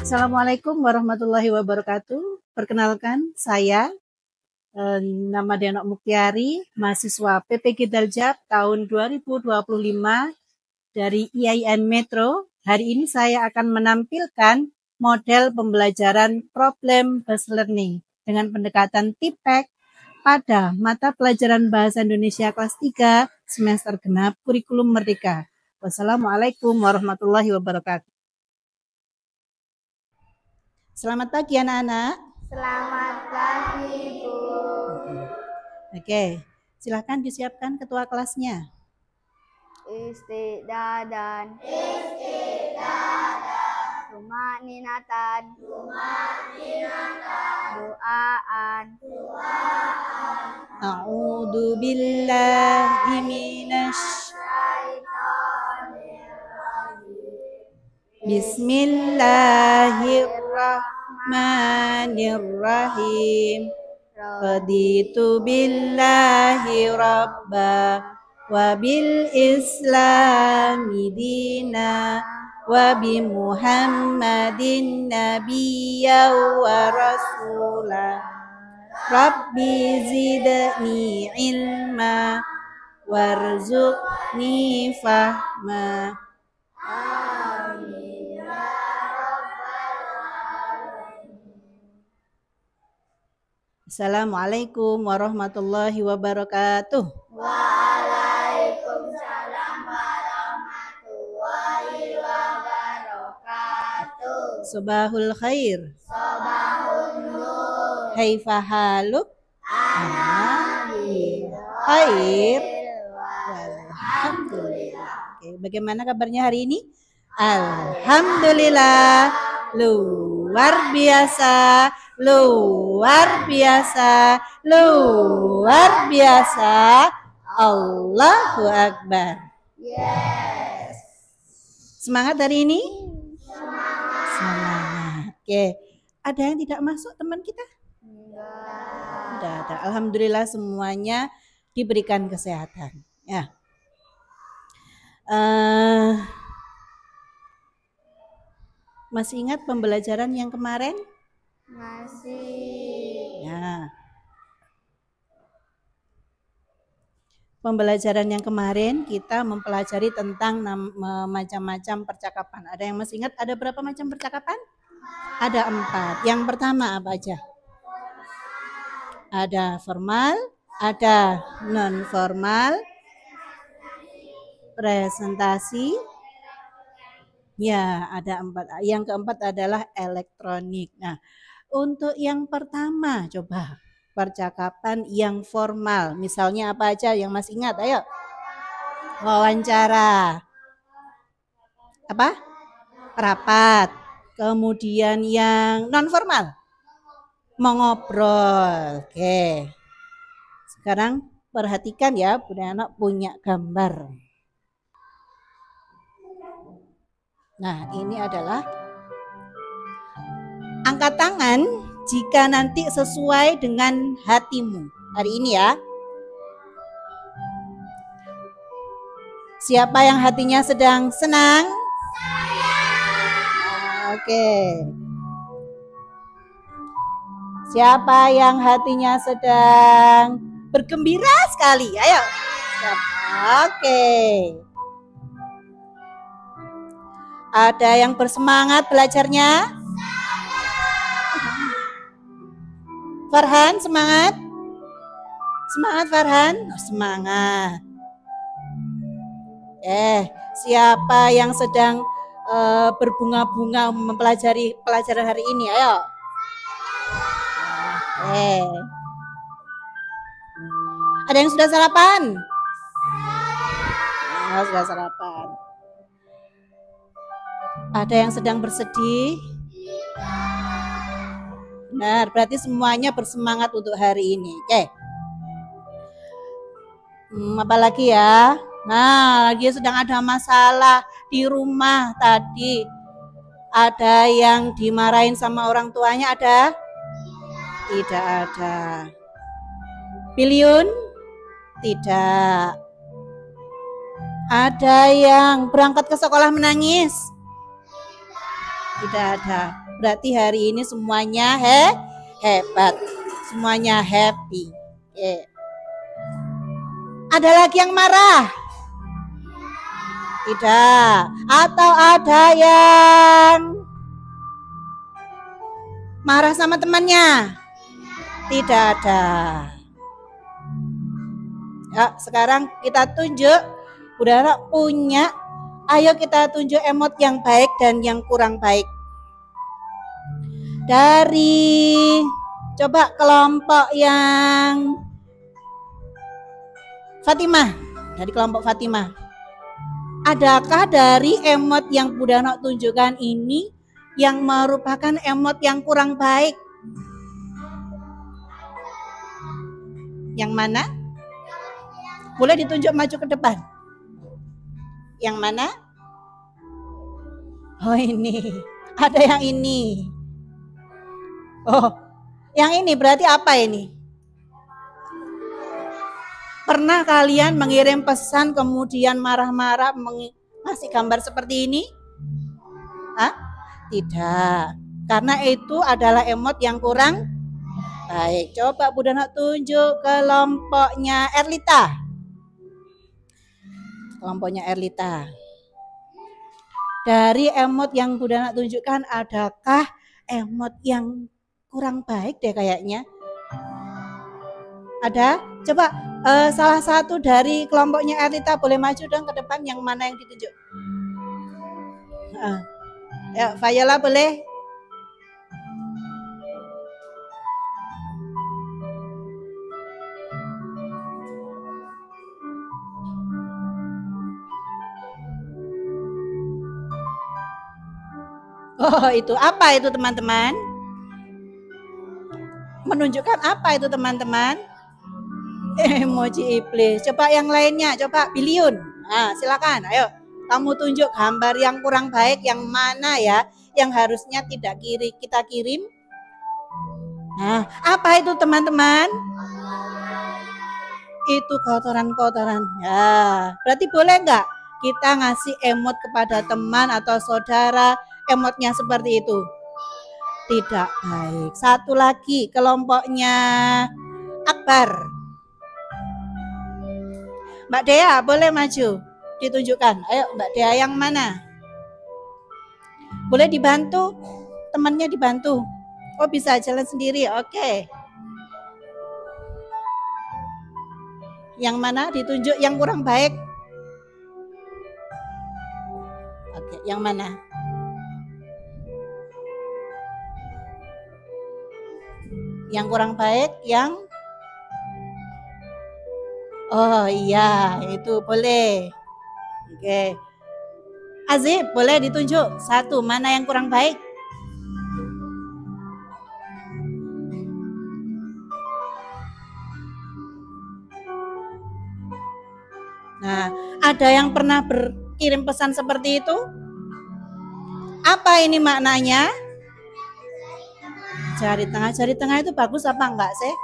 Assalamualaikum warahmatullahi wabarakatuh. Perkenalkan, saya nama Denok Muktiari, mahasiswa PPG Daljab tahun 2025 dari IAIN Metro. Hari ini saya akan menampilkan model pembelajaran problem-based learning dengan pendekatan TIPEK pada mata pelajaran Bahasa Indonesia kelas 3 semester genap kurikulum Merdeka. Wassalamualaikum warahmatullahi wabarakatuh. Selamat pagi anak-anak. Selamat pagi, Bu. Oke, silakan disiapkan ketua kelasnya. Istidadan. Tumaninatan. Doaan. A'udzu billahi minasy Bismillahirrahmanirrahim. Raditu billahi rabba wa bil islami dina wa bi Muhammadin nabiyya wa rasula. Rabbi zidni ilma warzuqni fahma. Assalamualaikum warahmatullahi wabarakatuh. Waalaikumsalam warahmatullahi wabarakatuh. Sobahul khair. Sobahun nur. Kaifa haluk? Khair. Alhamdulillah. Oke, bagaimana kabarnya hari ini? Alhamdulillah. Luar biasa. Luar biasa. Luar biasa. Allahu Akbar. Yes. Semangat hari ini? Semangat. Oke. Ada yang tidak masuk teman kita? Tidak ada. Alhamdulillah semuanya diberikan kesehatan. Ya. Masih ingat pembelajaran yang kemarin? Masih. Ya. Pembelajaran yang kemarin kita mempelajari tentang macam-macam percakapan. Ada yang masih ingat ada berapa macam percakapan? Ada 4. Yang pertama apa aja? Ada formal, ada non formal, presentasi. Ya, ada 4. Yang keempat adalah elektronik. Nah, untuk yang pertama coba percakapan yang formal. Misalnya apa aja yang masih ingat? Ayo. Wawancara. Apa? Rapat. Kemudian yang non formal. Mengobrol. Oke. Sekarang perhatikan ya, Bunda Anak punya gambar. Nah, ini adalah angkat tangan jika nanti sesuai dengan hatimu. Hari ini ya. Siapa yang hatinya sedang senang? Saya. Oke. Siapa yang hatinya sedang bergembira sekali? Ayo. Oke. Ada yang bersemangat belajarnya? Farhan, semangat? Semangat Farhan? Oh, semangat. Siapa yang sedang berbunga-bunga mempelajari pelajaran hari ini? Ayo. Ada yang sudah sarapan? Oh, sudah sarapan. Ada yang sedang bersedih? Benar, berarti semuanya bersemangat untuk hari ini. Oke. Apa lagi ya? Nah, lagi sedang ada masalah di rumah tadi. Ada yang dimarahin sama orang tuanya, ada? Tidak ada. Biliun? Tidak. Ada yang berangkat ke sekolah menangis? Tidak ada. Berarti hari ini semuanya hebat. Semuanya happy. Oke. Ada lagi yang marah? Tidak. Atau ada yang marah sama temannya? Tidak ada. Ya, sekarang kita tunjuk. Budara punya. Ayo kita tunjuk emot yang baik dan yang kurang baik. Dari coba kelompok yang Fatimah. Dari kelompok Fatimah. Adakah dari emot yang Budara tunjukkan ini yang merupakan emot yang kurang baik? Yang mana? Boleh ditunjuk maju ke depan. Yang mana? Oh ini. Ada yang ini. Oh, yang ini berarti apa ini? Pernah kalian mengirim pesan kemudian marah-marah ngasih gambar seperti ini? Hah? Tidak. Karena itu adalah emot yang kurang baik. Coba Budana tunjuk kelompoknya Erlita. Kelompoknya Erlita. Dari emot yang Budana tunjukkan, adakah emot yang kurang baik deh kayaknya? Ada? Coba salah satu dari kelompoknya Erlita boleh maju dong ke depan, yang mana yang ditunjuk? Ya, Viola boleh? Oh, itu apa itu teman-teman? Menunjukkan apa itu teman-teman? Emoji iblis. Coba yang lainnya, coba Biliun. Nah, silakan. Ayo, kamu tunjuk gambar yang kurang baik yang mana ya? Yang harusnya kita kirim. Nah, apa itu teman-teman? Itu kotoran-kotoran. Ya, berarti boleh nggak kita ngasih emot kepada teman atau saudara? Emotnya seperti itu. Tidak baik. Satu lagi kelompoknya Akbar. Mbak Dea boleh maju ditunjukkan. Ayo Mbak Dea yang mana? Boleh dibantu? Temannya dibantu. Oh bisa jalan sendiri. Oke. Yang mana ditunjuk yang kurang baik? Oke, yang mana? Yang kurang baik yang oh iya, itu boleh. Oke. Azib, boleh ditunjuk satu mana yang kurang baik? Nah, ada yang pernah berkirim pesan seperti itu? Apa ini maknanya? Jari tengah itu bagus apa enggak sih?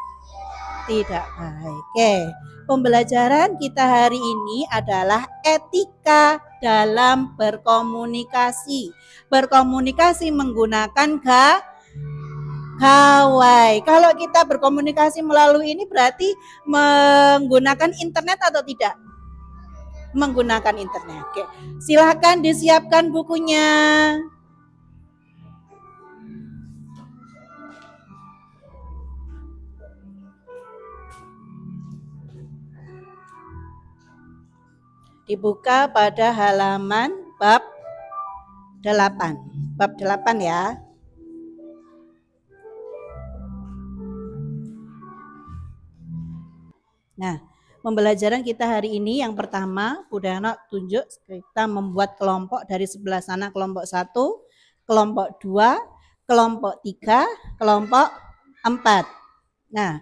Tidak baik. Oke, pembelajaran kita hari ini adalah etika dalam berkomunikasi. Berkomunikasi menggunakan gawai. Kalau kita berkomunikasi melalui ini berarti menggunakan internet atau tidak? Menggunakan internet. Oke, silakan disiapkan bukunya. Dibuka pada halaman bab 8. Bab 8 ya. Nah, pembelajaran kita hari ini yang pertama, Budana tunjuk kita membuat kelompok dari sebelah sana, kelompok 1, kelompok 2, kelompok 3, kelompok 4. Nah,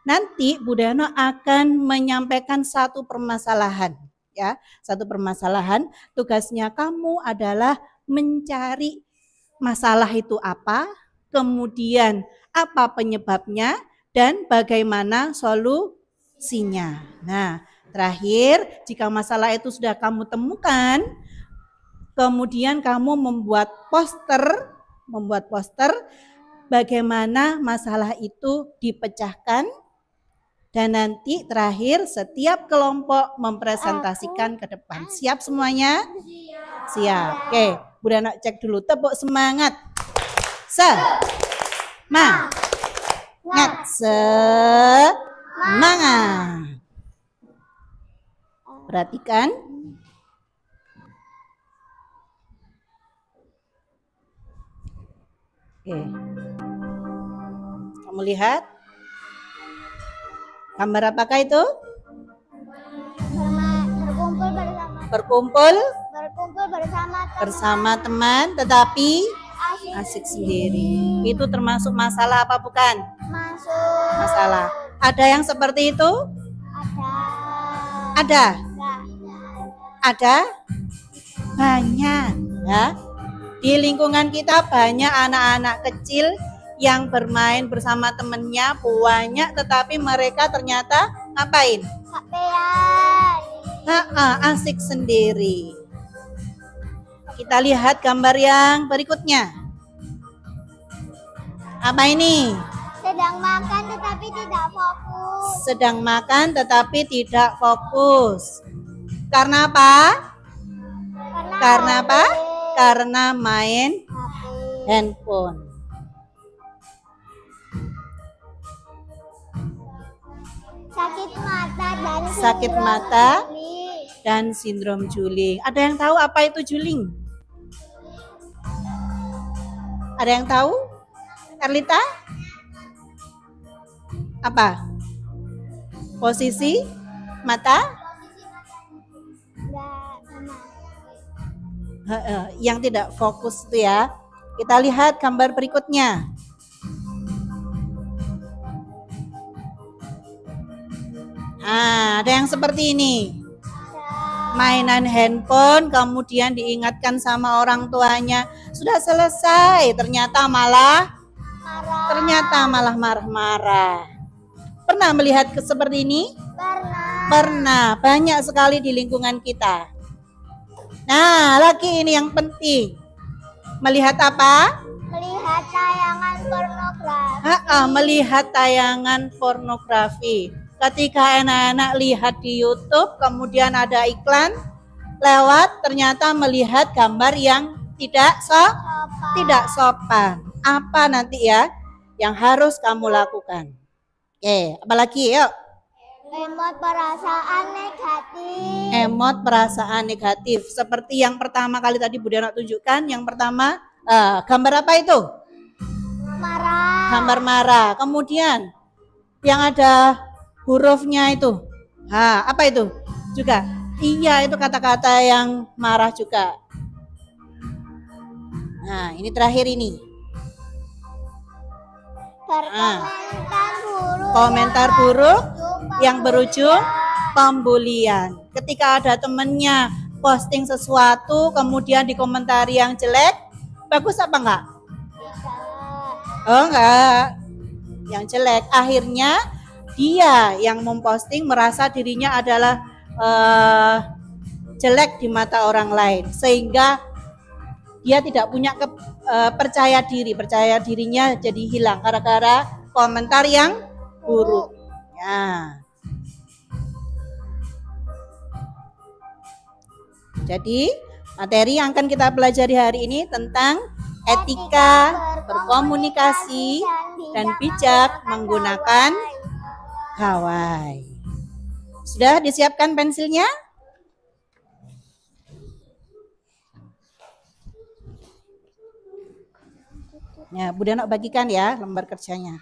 nanti Budana akan menyampaikan satu permasalahan. Ya, satu permasalahan, tugasnya kamu adalah mencari masalah itu apa, kemudian apa penyebabnya dan bagaimana solusinya. Nah, terakhir jika masalah itu sudah kamu temukan, kemudian kamu membuat poster bagaimana masalah itu dipecahkan, dan nanti terakhir setiap kelompok mempresentasikan ke depan. Siap semuanya? Siap. Oke, Bu Dana cek dulu, tepuk semangat. Semangat. Perhatikan. Oke. Kamu lihat? Gambar apakah itu? Berkumpul bersama teman, tetapi asik sendiri. Itu termasuk masalah apa bukan? Masalah. Ada yang seperti itu? Ada. Banyak, ya. Di lingkungan kita banyak anak-anak kecil yang bermain bersama temennya banyak, tetapi mereka ternyata ngapain? Asik sendiri. Kita lihat gambar yang berikutnya. Apa ini? Sedang makan tetapi tidak fokus. Sedang makan tetapi tidak fokus. Karena apa? Karena main handphone. Sakit mata dan sindrom juling. Ada yang tahu apa itu juling? Ada yang tahu? Erlita? Apa? Posisi mata? Yang tidak fokus itu ya. Kita lihat gambar berikutnya. Ada yang seperti ini. Mainan handphone, kemudian diingatkan sama orang tuanya, sudah selesai, ternyata malah marah-marah. Pernah melihat seperti ini? Pernah, banyak sekali di lingkungan kita. Nah, lagi ini yang penting. Melihat apa? Melihat tayangan pornografi. Melihat tayangan pornografi. Ketika anak-anak lihat di YouTube, kemudian ada iklan lewat, ternyata melihat gambar yang tidak sopan. Apa nanti ya yang harus kamu lakukan? Apalagi yuk? Emot perasaan negatif. Seperti yang pertama kali tadi Bu Dana tunjukkan. Yang pertama, gambar apa itu? Marah. Gambar marah. Kemudian yang ada hurufnya itu, apa itu? Juga, iya itu kata-kata yang marah juga. Nah, ini terakhir ini. Komentar buruk yang berujung pembulian. Ketika ada temennya posting sesuatu, kemudian dikomentari yang jelek, bagus apa enggak? Oh enggak, yang jelek. Akhirnya dia yang memposting merasa dirinya adalah jelek di mata orang lain, sehingga dia tidak punya percaya dirinya jadi hilang gara-gara komentar yang buruk. Ya. Jadi materi yang akan kita pelajari hari ini tentang etika berkomunikasi dan bijak menggunakan gawai. Sudah disiapkan pensilnya? Ya, Bu Dana bagikan ya lembar kerjanya.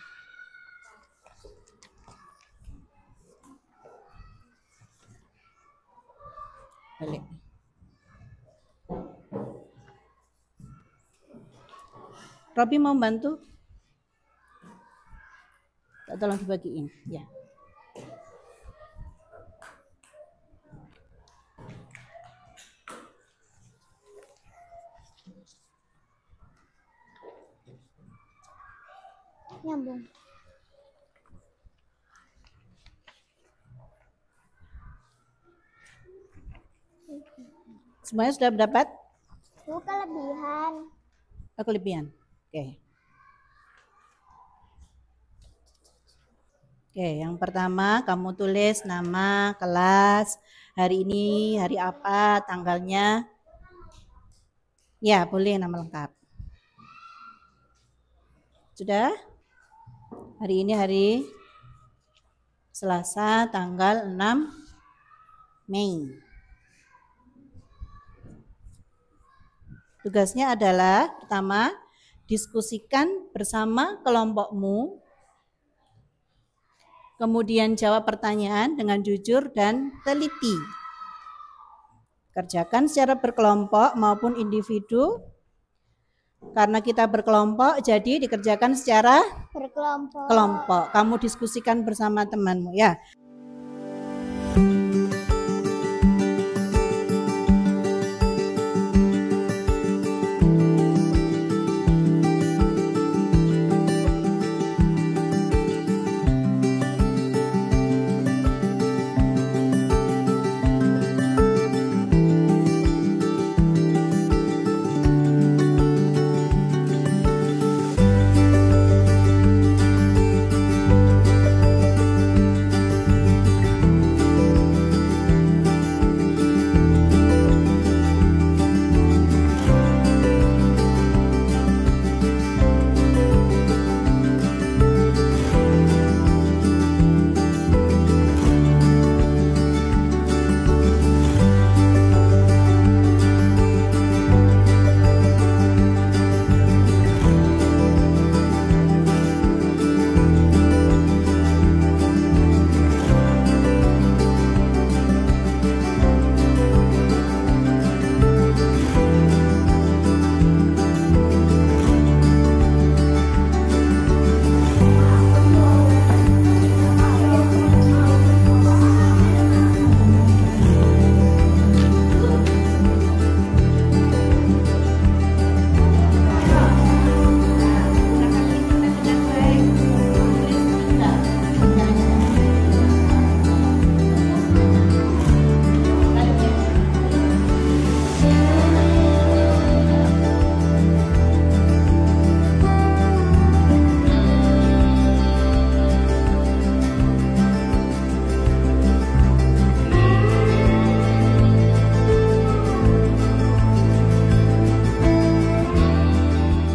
Balik. Robi mau bantu? Tolong dibagiin, ya. Nyambung. Semuanya sudah dapat? Itu kelebihan. Kelebihan. Oke. Oke, yang pertama kamu tulis nama, kelas, hari ini, hari apa, tanggalnya. Ya, boleh nama lengkap. Sudah? Hari ini hari Selasa, tanggal 6 Mei. Tugasnya adalah pertama, diskusikan bersama kelompokmu. Kemudian jawab pertanyaan dengan jujur dan teliti. Kerjakan secara berkelompok maupun individu. Karena kita berkelompok, jadi dikerjakan secara berkelompok. Kamu diskusikan bersama temanmu ya.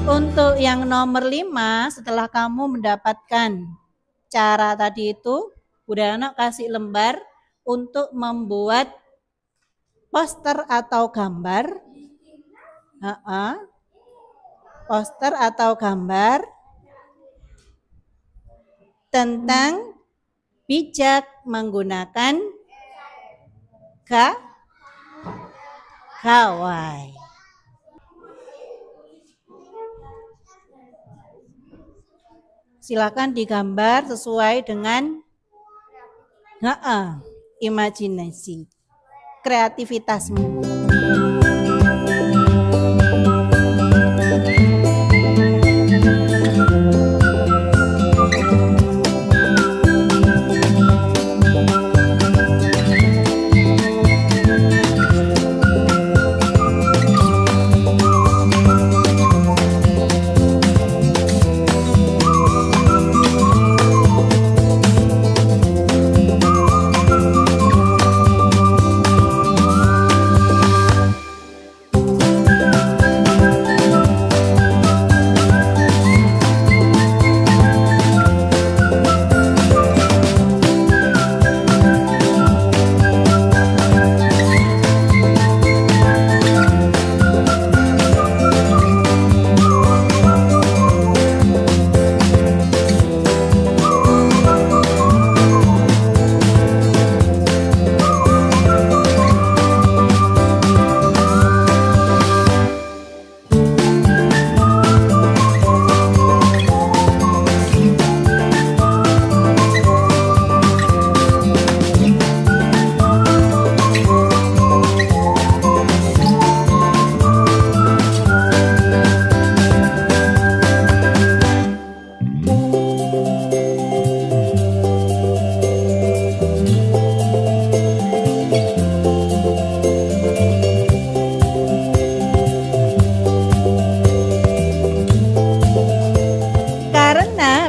Untuk yang nomor 5, setelah kamu mendapatkan cara tadi itu, Bunda Anak kasih lembar untuk membuat poster atau gambar. Poster atau gambar tentang bijak menggunakan gawai. Silakan digambar sesuai dengan imajinasi, kreativitasmu.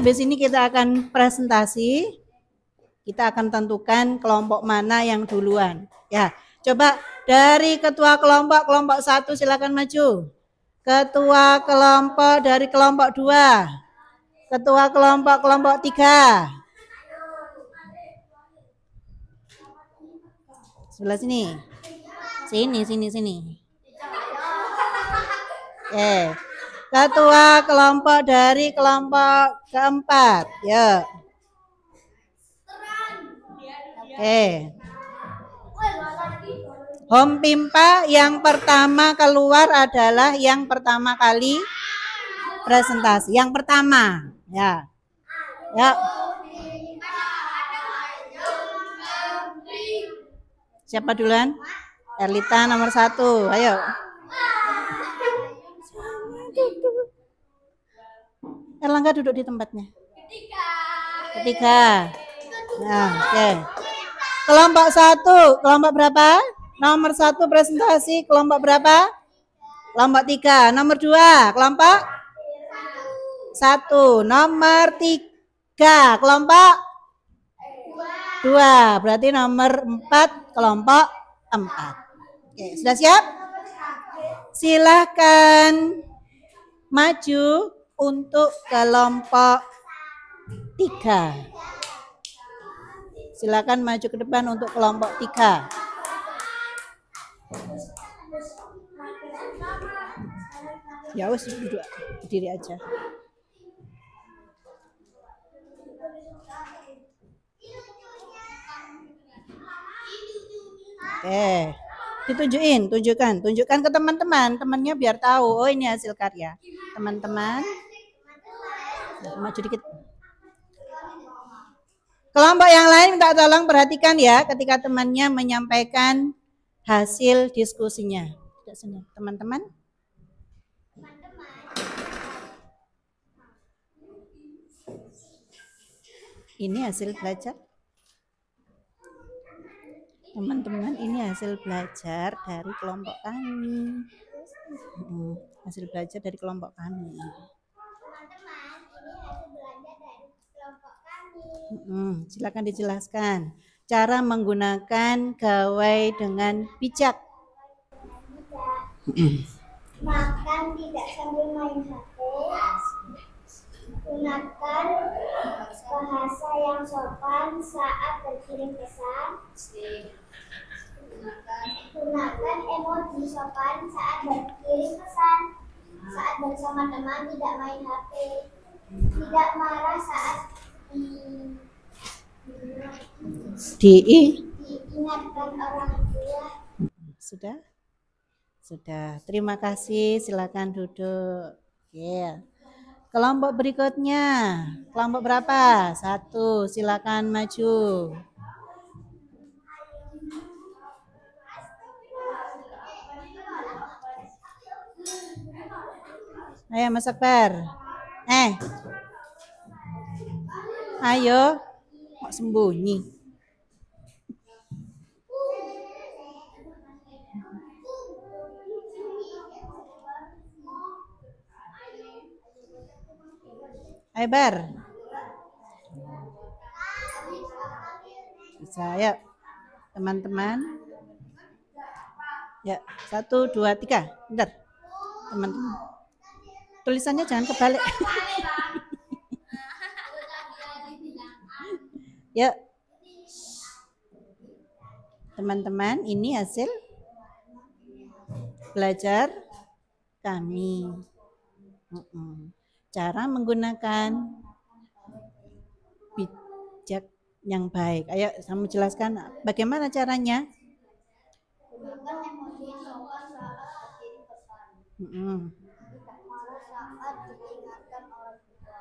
habis ini kita akan presentasi. Kita akan tentukan kelompok mana yang duluan. Ya, coba dari ketua kelompok 1 silakan maju. Ketua kelompok dari kelompok 2. Ketua kelompok 3. Sebelah sini. Sini. Oke. Ketua kelompok dari kelompok keempat. Yuk. Oke. Home Pimpa yang pertama keluar adalah yang pertama kali presentasi. Yang pertama, ya. Siapa duluan? Erlita nomor 1. Ayo. Erlangga duduk di tempatnya. Ketiga. Nah, oke. Kelompok 1, kelompok berapa? Nomor 1 presentasi, kelompok berapa? Kelompok 3. Nomor 2, kelompok 1. Nomor 3, kelompok 2. Berarti nomor 4, kelompok 4. Oke, sudah siap? Silahkan maju untuk kelompok 3. Silakan maju ke depan untuk kelompok 3. Ya wes duduk berdiri aja. Oke. Tunjukkan ke teman-teman, temannya biar tahu. Oh, ini hasil karya. Teman-teman. Maju dikit. Kelompok yang lain minta tolong perhatikan ya ketika temannya menyampaikan hasil diskusinya. Teman-teman. Ini hasil belajar. Teman-teman, ini hasil belajar dari kelompok kami. Hasil belajar dari kelompok kami. Silakan dijelaskan cara menggunakan gawai dengan bijak. Makan tidak sambil main HP. Gunakan bahasa yang sopan saat berkirim pesan. Gunakan emoji sopan saat berkirim pesan. Saat bersama teman tidak main HP. Tidak marah saat diingatkan orang tua. Sudah? Terima kasih. Silakan duduk. Yeah. Kelompok berikutnya. Kelompok berapa? 1. Silakan maju. Ayo Mas Akbar. Ayo. Kok sembunyi? Ayo Bar. Bisa ya. Teman-teman. Ya, 1, 2, 3. Bentar. Teman-teman. Tulisannya jangan kebalik. Ya. Teman-teman, ini hasil belajar kami. Cara menggunakan bijak yang baik. Ayo, kamu jelaskan bagaimana caranya. Gunakan emoji sopan saat berkirim pesan. Tidak marah saat diingatkan orang tua.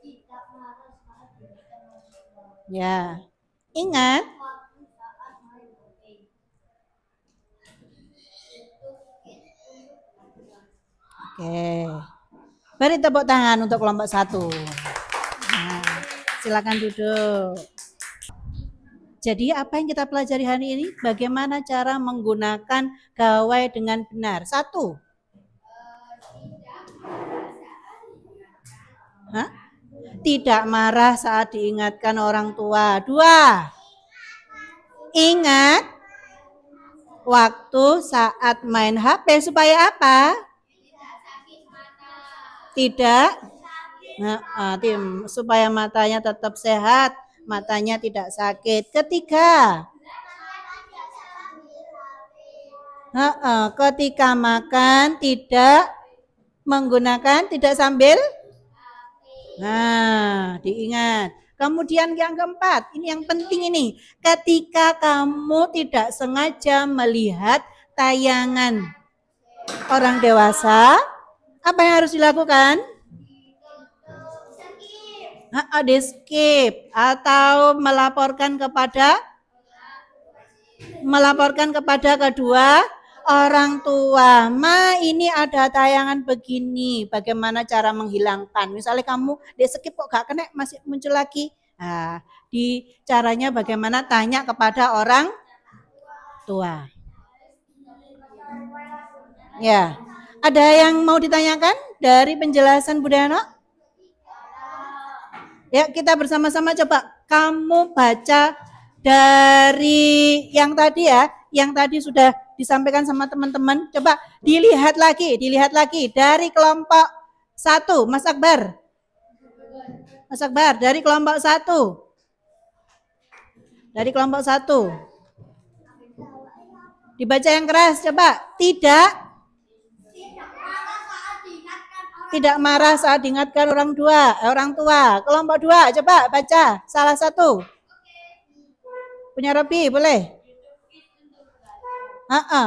Tidak marah saat diingatkan orang tua. Ya, ingat. Oke. Beri tepuk tangan untuk kelompok 1. Nah, silakan duduk. Jadi apa yang kita pelajari hari ini? Bagaimana cara menggunakan gawai dengan benar? 1. Hah? Tidak marah saat diingatkan orang tua. 2. Ingat waktu saat main HP supaya apa? Tidak. Supaya matanya tetap sehat, matanya tidak sakit. 3. Ketika makan tidak menggunakan, tidak sambil. Nah, diingat. Kemudian yang keempat, ini yang penting ini. Ketika kamu tidak sengaja melihat tayangan orang dewasa, apa yang harus dilakukan? Di skip atau melaporkan kepada kedua orang tua. Ma, ini ada tayangan begini, bagaimana cara menghilangkan? Misalnya kamu di skip kok gak kena, masih muncul lagi. Nah, di caranya bagaimana, tanya kepada orang tua. Ya, ada yang mau ditanyakan dari penjelasan Bu Dano? Ya, kita bersama-sama coba. Kamu baca dari yang tadi ya, yang tadi sudah disampaikan sama teman-teman. Coba dilihat lagi dari kelompok 1, Mas Akbar. Dari kelompok 1. Dibaca yang keras, coba. Tidak marah saat diingatkan orang tua. Kelompok 2, coba baca salah satu. Punya Robi, boleh?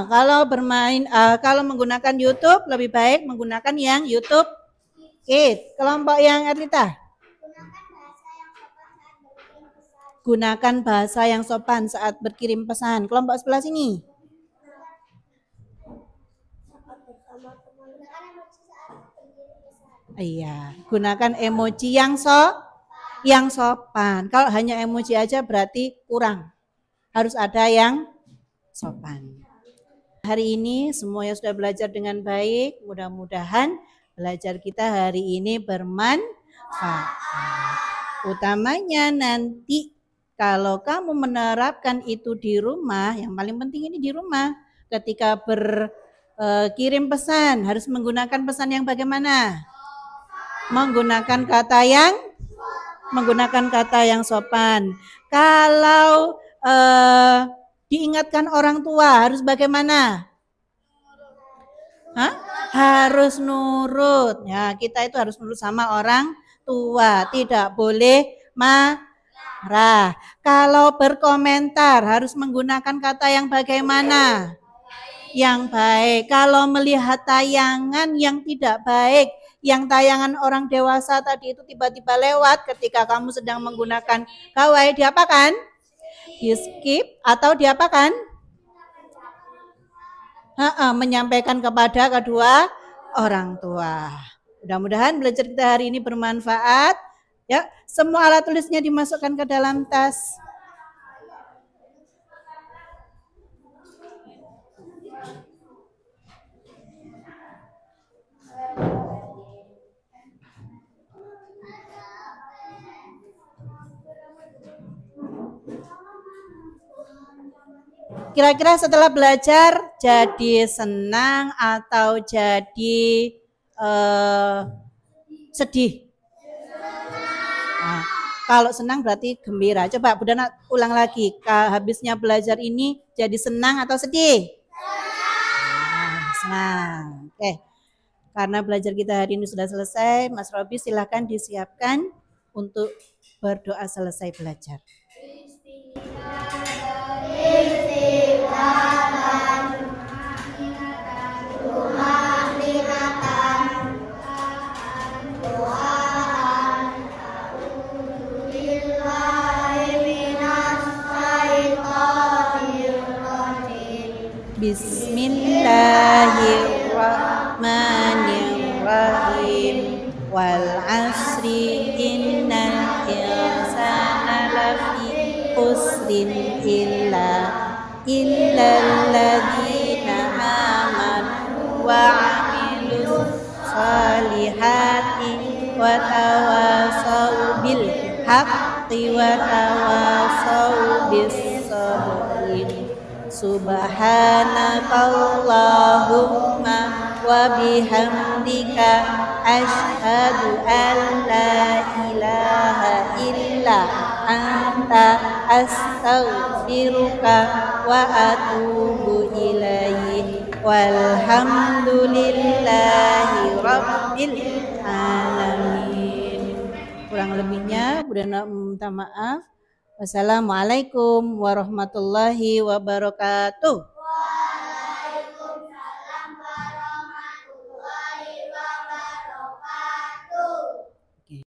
Kalau bermain, kalau menggunakan YouTube lebih baik menggunakan yang YouTube Kids. Kelompok yang Erlita. Gunakan bahasa yang sopan saat berkirim pesan. Kelompok sebelah sini. Iya, gunakan emoji yang sopan. Kalau hanya emoji aja berarti kurang. Harus ada yang sopan. Hari ini semuanya sudah belajar dengan baik. Mudah-mudahan belajar kita hari ini bermanfaat. Utamanya nanti kalau kamu menerapkan itu di rumah, yang paling penting ini di rumah. Ketika berkirim pesan harus menggunakan pesan yang bagaimana? Menggunakan kata yang sopan. Kalau diingatkan orang tua harus bagaimana? Harus nurut. Ya, kita itu harus nurut sama orang tua. Tidak boleh marah. Kalau berkomentar harus menggunakan kata yang bagaimana? Yang baik. Kalau melihat tayangan yang tidak baik, yang tayangan orang dewasa tadi itu tiba-tiba lewat ketika kamu sedang menggunakan gawai, diapakan? Di skip atau diapakan? Menyampaikan kepada kedua orang tua. Mudah-mudahan belajar kita hari ini bermanfaat. Ya, semua alat tulisnya dimasukkan ke dalam tas. Kira-kira setelah belajar jadi senang atau jadi sedih? Nah, kalau senang berarti gembira. Coba Bu Dana ulang lagi. Habisnya belajar ini jadi senang atau sedih? Senang. Oke. Karena belajar kita hari ini sudah selesai, Mas Robi silahkan disiapkan untuk berdoa selesai belajar. Bismillahirrahmanirrahim. Wal asri innal insana lafi khusrin illal ladzina amanu wa amilus solihati wa haqqi wa tawassaw bis sabr. Subhanakallahumma wa bihamdika asyhadu an la ilaha illa anta astaghfiruka wa atubu ilaih. Walhamdulillahi rabbil alamin. Kurang lebihnya Bunda minta maaf. Wassalamualaikum warahmatullahi wabarakatuh.